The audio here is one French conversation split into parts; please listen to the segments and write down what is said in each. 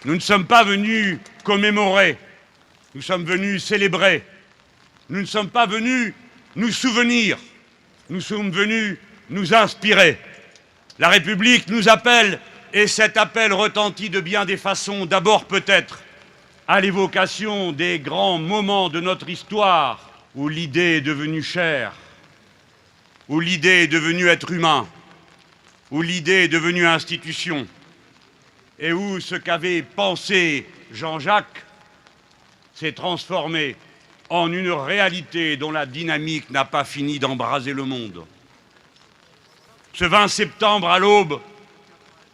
Nous ne sommes pas venus commémorer, nous sommes venus célébrer. Nous ne sommes pas venus nous souvenir, nous sommes venus nous inspirer. La République nous appelle, et cet appel retentit de bien des façons. D'abord peut-être à l'évocation des grands moments de notre histoire où l'idée est devenue chair, où l'idée est devenue être humain, où l'idée est devenue institution, et où ce qu'avait pensé Jean-Jacques s'est transformé en une réalité dont la dynamique n'a pas fini d'embraser le monde. Ce 20 septembre à l'aube,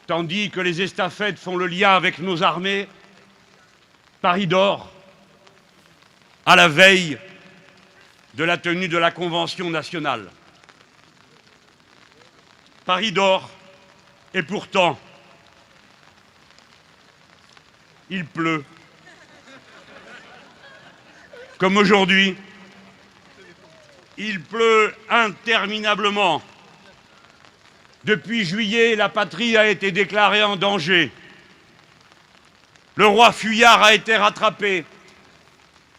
tandis que les estafettes font le lien avec nos armées, Paris dort à la veille de la tenue de la Convention nationale. Paris dort, et pourtant, il pleut. Comme aujourd'hui, il pleut interminablement. Depuis juillet, la patrie a été déclarée en danger. Le roi Fuyard a été rattrapé.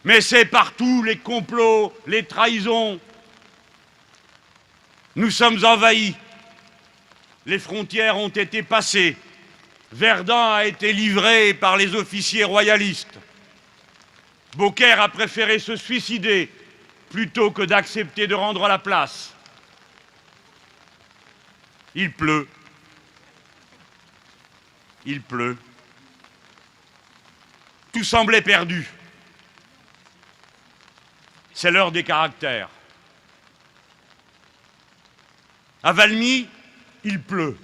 Mais c'est partout les complots, les trahisons. Nous sommes envahis. Les frontières ont été passées. Verdun a été livré par les officiers royalistes. Beaucaire a préféré se suicider plutôt que d'accepter de rendre la place. Il pleut. Il pleut. Tout semblait perdu. C'est l'heure des caractères. À Valmy, il pleut.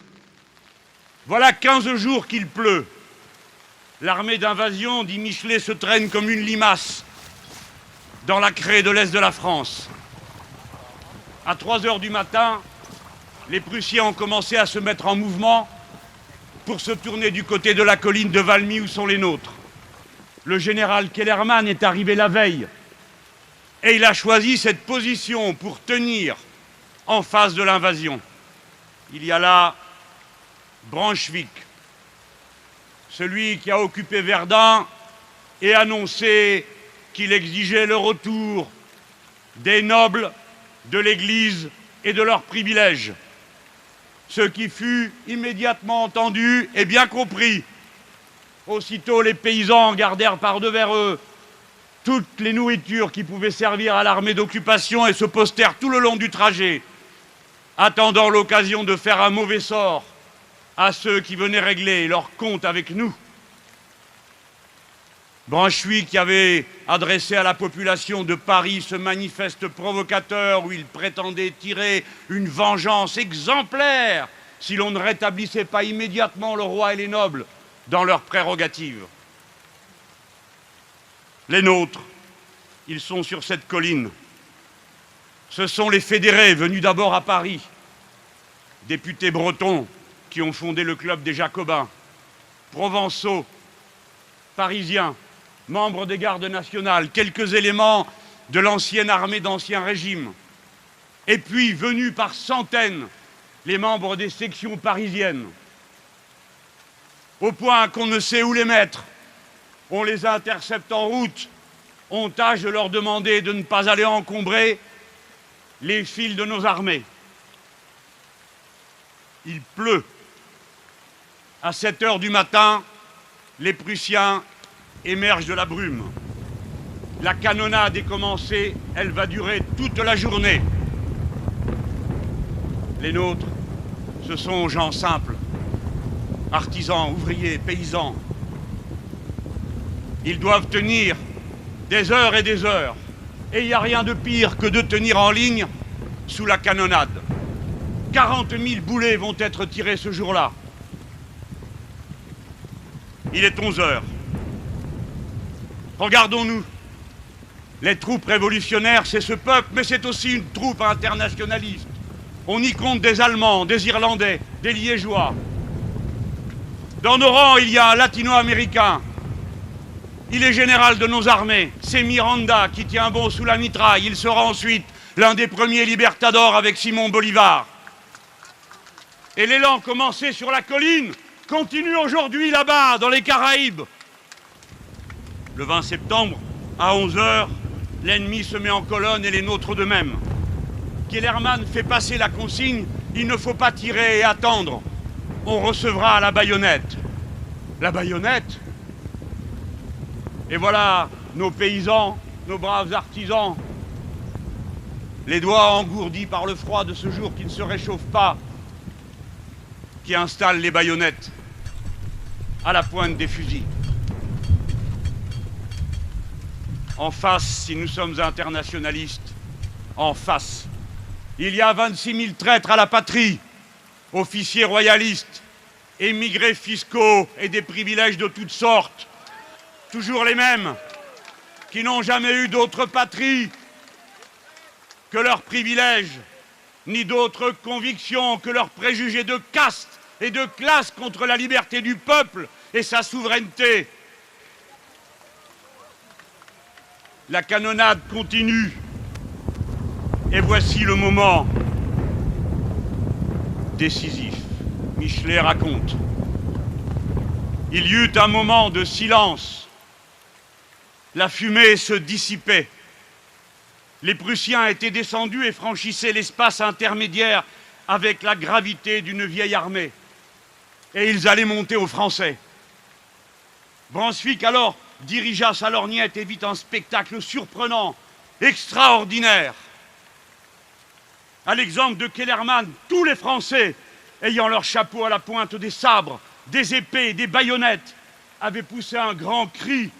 Voilà 15 jours qu'il pleut. L'armée d'invasion, dit Michelet, se traîne comme une limace dans la craie de l'Est de la France. À 3 heures du matin, les Prussiens ont commencé à se mettre en mouvement pour se tourner du côté de la colline de Valmy où sont les nôtres. Le général Kellermann est arrivé la veille et il a choisi cette position pour tenir en face de l'invasion. Il y a là Brunswick, celui qui a occupé Verdun et annoncé qu'il exigeait le retour des nobles, de l'Église et de leurs privilèges. Ce qui fut immédiatement entendu et bien compris. Aussitôt, les paysans gardèrent par-devers eux toutes les nourritures qui pouvaient servir à l'armée d'occupation et se postèrent tout le long du trajet, attendant l'occasion de faire un mauvais sort à ceux qui venaient régler leur compte avec nous. Brunswick, qui avait adressé à la population de Paris ce manifeste provocateur où il prétendait tirer une vengeance exemplaire si l'on ne rétablissait pas immédiatement le roi et les nobles dans leurs prérogatives. Les nôtres, ils sont sur cette colline. Ce sont les fédérés venus d'abord à Paris, députés bretons qui ont fondé le club des Jacobins, provençaux, parisiens, membres des gardes nationales, quelques éléments de l'ancienne armée d'Ancien Régime, et puis venus par centaines les membres des sections parisiennes, au point qu'on ne sait où les mettre. On les intercepte en route, on tâche de leur demander de ne pas aller encombrer les fils de nos armées. Il pleut. À 7 heures du matin, les Prussiens émergent de la brume. La canonnade est commencée, elle va durer toute la journée. Les nôtres, ce sont gens simples, artisans, ouvriers, paysans. Ils doivent tenir des heures et des heures. Et il n'y a rien de pire que de tenir en ligne sous la canonnade. 40 000 boulets vont être tirés ce jour-là. Il est 11 heures. Regardons-nous. Les troupes révolutionnaires, c'est ce peuple, mais c'est aussi une troupe internationaliste. On y compte des Allemands, des Irlandais, des Liégeois. Dans nos rangs, il y a un latino-américain. Il est général de nos armées. C'est Miranda qui tient bon sous la mitraille. Il sera ensuite l'un des premiers libertadors avec Simon Bolivar. Et l'élan commencé sur la colline continue aujourd'hui là-bas, dans les Caraïbes, Le 20 septembre, à 11 heures, l'ennemi se met en colonne et les nôtres de même. Kellermann fait passer la consigne, il ne faut pas tirer et attendre. On recevra la baïonnette. La baïonnette? Et voilà nos paysans, nos braves artisans, les doigts engourdis par le froid de ce jour qui ne se réchauffe pas, qui installent les baïonnettes à la pointe des fusils. En face, si nous sommes internationalistes, en face, il y a 26 000 traîtres à la patrie, officiers royalistes, émigrés fiscaux et des privilèges de toutes sortes, toujours les mêmes, qui n'ont jamais eu d'autre patrie que leurs privilèges, ni d'autres convictions que leurs préjugés de caste et de classe contre la liberté du peuple et sa souveraineté. La canonnade continue. Et voici le moment décisif. Michelet raconte. Il y eut un moment de silence. La fumée se dissipait. Les Prussiens étaient descendus et franchissaient l'espace intermédiaire avec la gravité d'une vieille armée. Et ils allaient monter aux Français. Brunswick alors dirigea sa lorgnette et vit un spectacle surprenant, extraordinaire. À l'exemple de Kellermann, tous les Français, ayant leur chapeau à la pointe des sabres, des épées, des baïonnettes, avaient poussé un grand cri.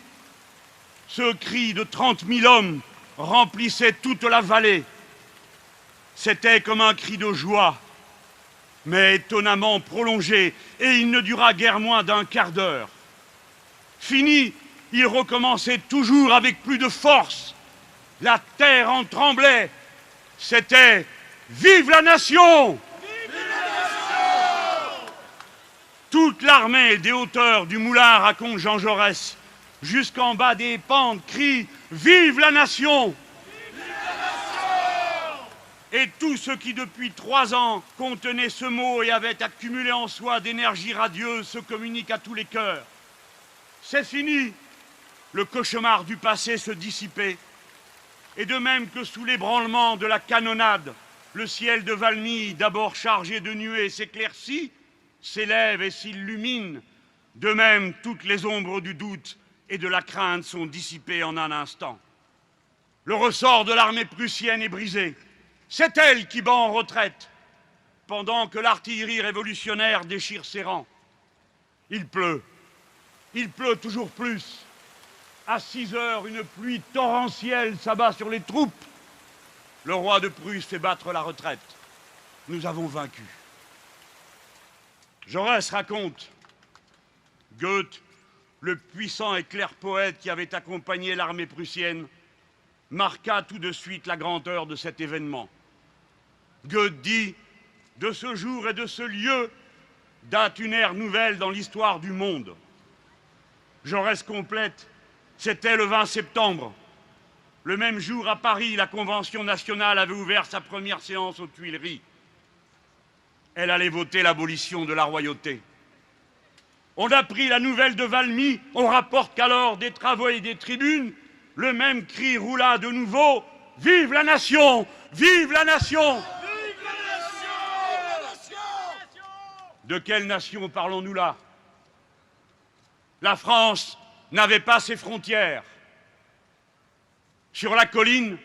Ce cri de 30 000 hommes remplissait toute la vallée. C'était comme un cri de joie, mais étonnamment prolongé, et il ne dura guère moins d'un quart d'heure. Fini, il recommençait toujours avec plus de force. La terre en tremblait. C'était « Vive la nation !» Vive la nation ! Toute l'armée des hauteurs du Moulin, raconte Jean Jaurès, jusqu'en bas des pentes, crie « Vive la nation !» Et tout ce qui depuis 3 ans contenait ce mot et avait accumulé en soi d'énergie radieuse se communique à tous les cœurs. C'est fini. Le cauchemar du passé se dissipait. Et de même que sous l'ébranlement de la canonnade, le ciel de Valmy, d'abord chargé de nuées, s'éclaircit, s'élève et s'illumine. De même, toutes les ombres du doute et de la crainte sont dissipées en un instant. Le ressort de l'armée prussienne est brisé. C'est elle qui bat en retraite, pendant que l'artillerie révolutionnaire déchire ses rangs. Il pleut toujours plus. À 6 heures, une pluie torrentielle s'abat sur les troupes. Le roi de Prusse fait battre la retraite. Nous avons vaincu. Jaurès raconte. Goethe, le puissant et clair poète qui avait accompagné l'armée prussienne, marqua tout de suite la grandeur de cet événement. Goethe dit « De ce jour et de ce lieu date une ère nouvelle dans l'histoire du monde. » Jaurès complète « C'était le 20 septembre. Le même jour, à Paris, la Convention nationale avait ouvert sa première séance aux Tuileries. Elle allait voter l'abolition de la royauté. On apprit la nouvelle de Valmy, on rapporte qu'alors des travaux et des tribunes, le même cri roula de nouveau « Vive la nation! Vive la nation !» De quelle nation parlons-nous là? La France n'avait pas ses frontières. Sur la colline,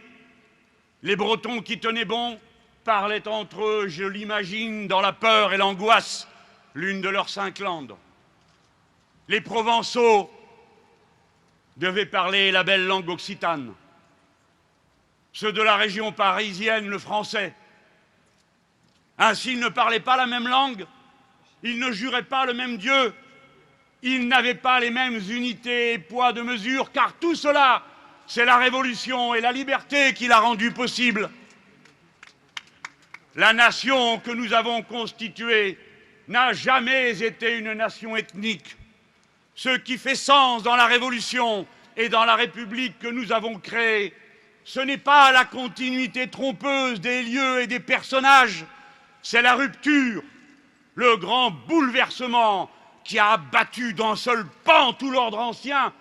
les Bretons qui tenaient bon parlaient entre eux, je l'imagine, dans la peur et l'angoisse, l'une de leurs 5 landes. Les Provençaux devaient parler la belle langue occitane. Ceux de la région parisienne, le français. Ainsi, ils ne parlaient pas la même langue, ils ne juraient pas le même Dieu, ils n'avaient pas les mêmes unités et poids de mesure, car tout cela, c'est la révolution et la liberté qui l'a rendu possible. La nation que nous avons constituée n'a jamais été une nation ethnique. Ce qui fait sens dans la Révolution et dans la République que nous avons créée, ce n'est pas la continuité trompeuse des lieux et des personnages, c'est la rupture, le grand bouleversement qui a abattu d'un seul pan tout l'ordre ancien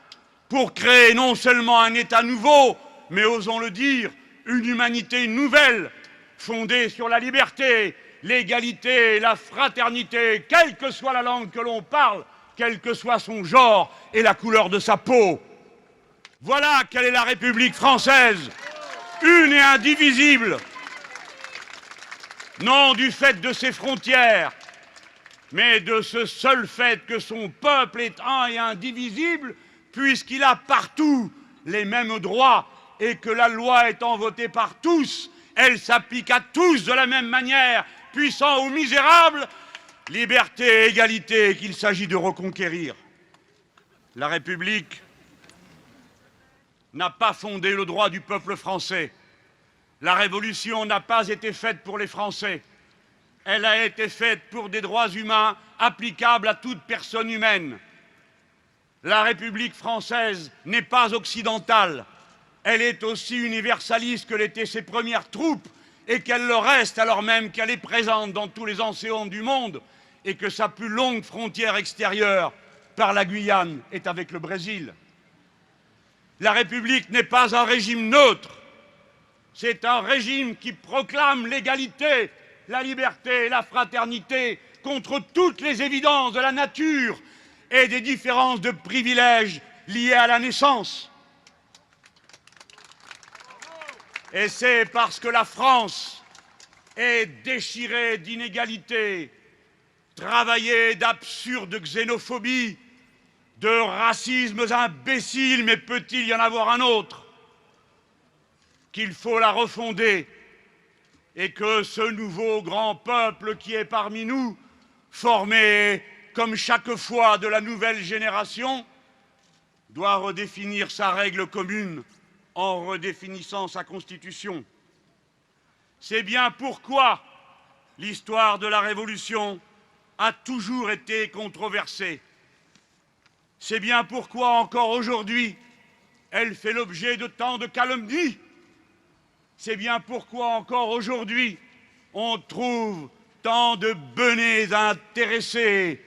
pour créer non seulement un État nouveau, mais osons le dire, une humanité nouvelle, fondée sur la liberté, l'égalité, la fraternité, quelle que soit la langue que l'on parle, quel que soit son genre et la couleur de sa peau. Voilà quelle est la République française, une et indivisible, non du fait de ses frontières, mais de ce seul fait que son peuple est un et indivisible, puisqu'il a partout les mêmes droits et que la loi étant votée par tous, elle s'applique à tous de la même manière, puissants ou misérables, liberté et égalité qu'il s'agit de reconquérir. La République n'a pas fondé le droit du peuple français. La Révolution n'a pas été faite pour les Français. Elle a été faite pour des droits humains applicables à toute personne humaine. La République française n'est pas occidentale. Elle est aussi universaliste que l'étaient ses premières troupes et qu'elle le reste alors même qu'elle est présente dans tous les océans du monde et que sa plus longue frontière extérieure, par la Guyane, est avec le Brésil. La République n'est pas un régime neutre. C'est un régime qui proclame l'égalité, la liberté et la fraternité contre toutes les évidences de la nature et des différences de privilèges liées à la naissance. Et c'est parce que la France est déchirée d'inégalités, travaillée d'absurde xénophobie, de racismes imbéciles, mais peut-il y en avoir un autre, qu'il faut la refonder et que ce nouveau grand peuple qui est parmi nous, formé comme chaque fois de la nouvelle génération, doit redéfinir sa règle commune en redéfinissant sa constitution. C'est bien pourquoi l'histoire de la Révolution a toujours été controversée. C'est bien pourquoi encore aujourd'hui, elle fait l'objet de tant de calomnies. C'est bien pourquoi encore aujourd'hui, on trouve tant de benets intéressés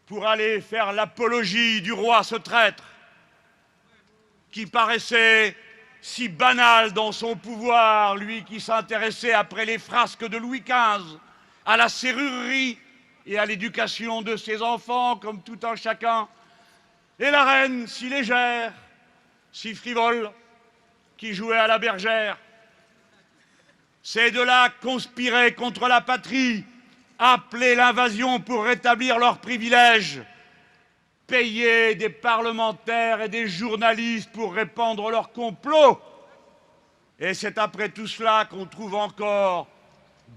pour aller faire l'apologie du roi ce traître, qui paraissait si banal dans son pouvoir, lui qui s'intéressait après les frasques de Louis XV à la serrurerie et à l'éducation de ses enfants comme tout un chacun, et la reine si légère, si frivole, qui jouait à la bergère. Ces deux-là conspiraient contre la patrie, appelaient l'invasion pour rétablir leurs privilèges, payer des parlementaires et des journalistes pour répandre leurs complots. Et c'est après tout cela qu'on trouve encore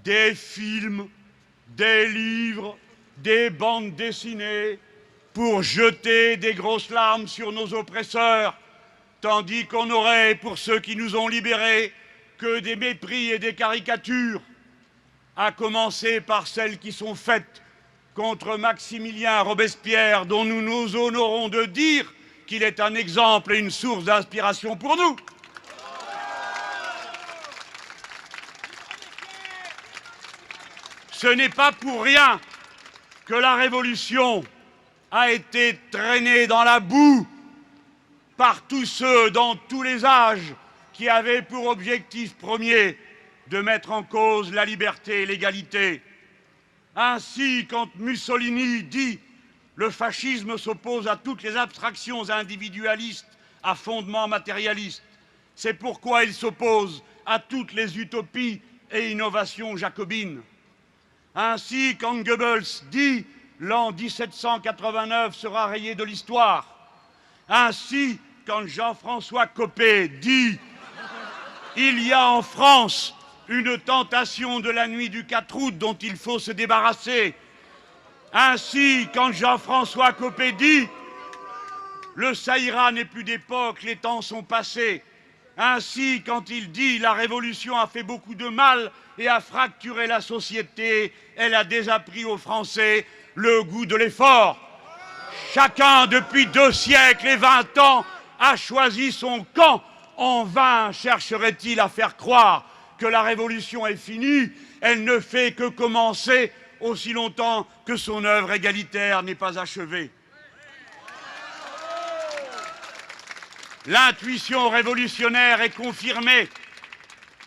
des films, des livres, des bandes dessinées pour jeter des grosses larmes sur nos oppresseurs, tandis qu'on n'aurait, pour ceux qui nous ont libérés, que des mépris et des caricatures, à commencer par celles qui sont faites contre Maximilien Robespierre, dont nous nous honorons de dire qu'il est un exemple et une source d'inspiration pour nous. Ce n'est pas pour rien que la Révolution a été traînée dans la boue par tous ceux, dans tous les âges, qui avaient pour objectif premier de mettre en cause la liberté et l'égalité. Ainsi, quand Mussolini dit « le fascisme s'oppose à toutes les abstractions individualistes à fondement matérialiste », c'est pourquoi il s'oppose à toutes les utopies et innovations jacobines. Ainsi, quand Goebbels dit « l'an 1789 sera rayé de l'histoire », ainsi, quand Jean-François Copé dit « il y a en France une tentation de la nuit du 4 août dont il faut se débarrasser », ainsi, quand Jean-François Copé dit « le Saïra n'est plus d'époque, les temps sont passés », ainsi, quand il dit « la Révolution a fait beaucoup de mal et a fracturé la société, elle a désappris aux Français le goût de l'effort ». Chacun, depuis 2 siècles et 20 ans, a choisi son camp. En vain chercherait-il à faire croire que la Révolution est finie. Elle ne fait que commencer aussi longtemps que son œuvre égalitaire n'est pas achevée. L'intuition révolutionnaire est confirmée.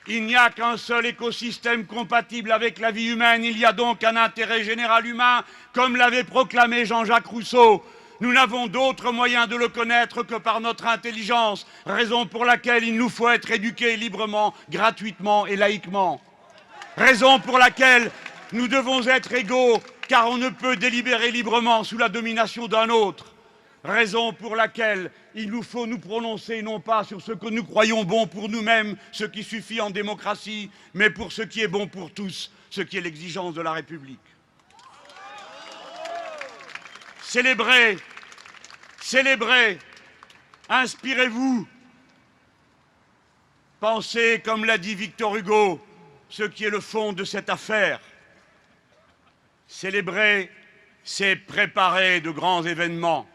Il n'y a qu'un seul écosystème compatible avec la vie humaine. Il y a donc un intérêt général humain, comme l'avait proclamé Jean-Jacques Rousseau. Nous n'avons d'autre moyen de le connaître que par notre intelligence, raison pour laquelle il nous faut être éduqués librement, gratuitement et laïquement. Raison pour laquelle nous devons être égaux, car on ne peut délibérer librement sous la domination d'un autre. Raison pour laquelle il nous faut nous prononcer non pas sur ce que nous croyons bon pour nous-mêmes, ce qui suffit en démocratie, mais pour ce qui est bon pour tous, ce qui est l'exigence de la République. Célébrez, célébrez, inspirez-vous. Pensez, comme l'a dit Victor Hugo, ce qui est le fond de cette affaire. Célébrer, c'est préparer de grands événements.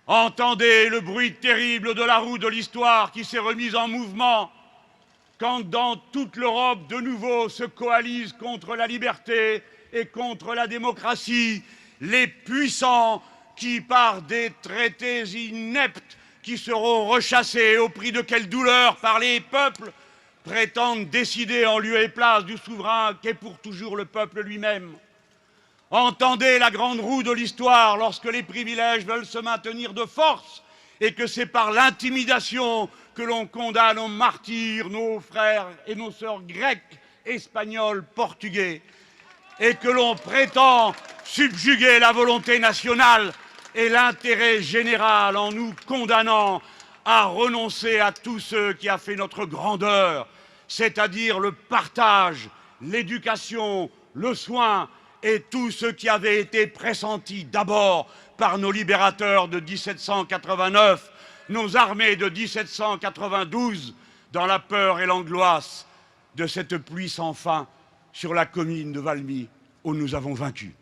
Entendez le bruit terrible de la roue de l'histoire qui s'est remise en mouvement quand dans toute l'Europe de nouveau se coalisent contre la liberté et contre la démocratie les puissants qui, par des traités ineptes qui seront rechassés au prix de quelle douleur par les peuples, prétendent décider en lieu et place du souverain qu'est pour toujours le peuple lui-même. Entendez la grande roue de l'histoire lorsque les privilèges veulent se maintenir de force et que c'est par l'intimidation que l'on condamne au martyre nos frères et nos sœurs grecs, espagnols, portugais, et que l'on prétend subjuguer la volonté nationale et l'intérêt général en nous condamnant à renoncer à tout ce qui a fait notre grandeur, c'est-à-dire le partage, l'éducation, le soin et tout ce qui avait été pressenti d'abord par nos libérateurs de 1789, nos armées de 1792, dans la peur et l'angoisse de cette pluie sans fin sur la commune de Valmy où nous avons vaincu.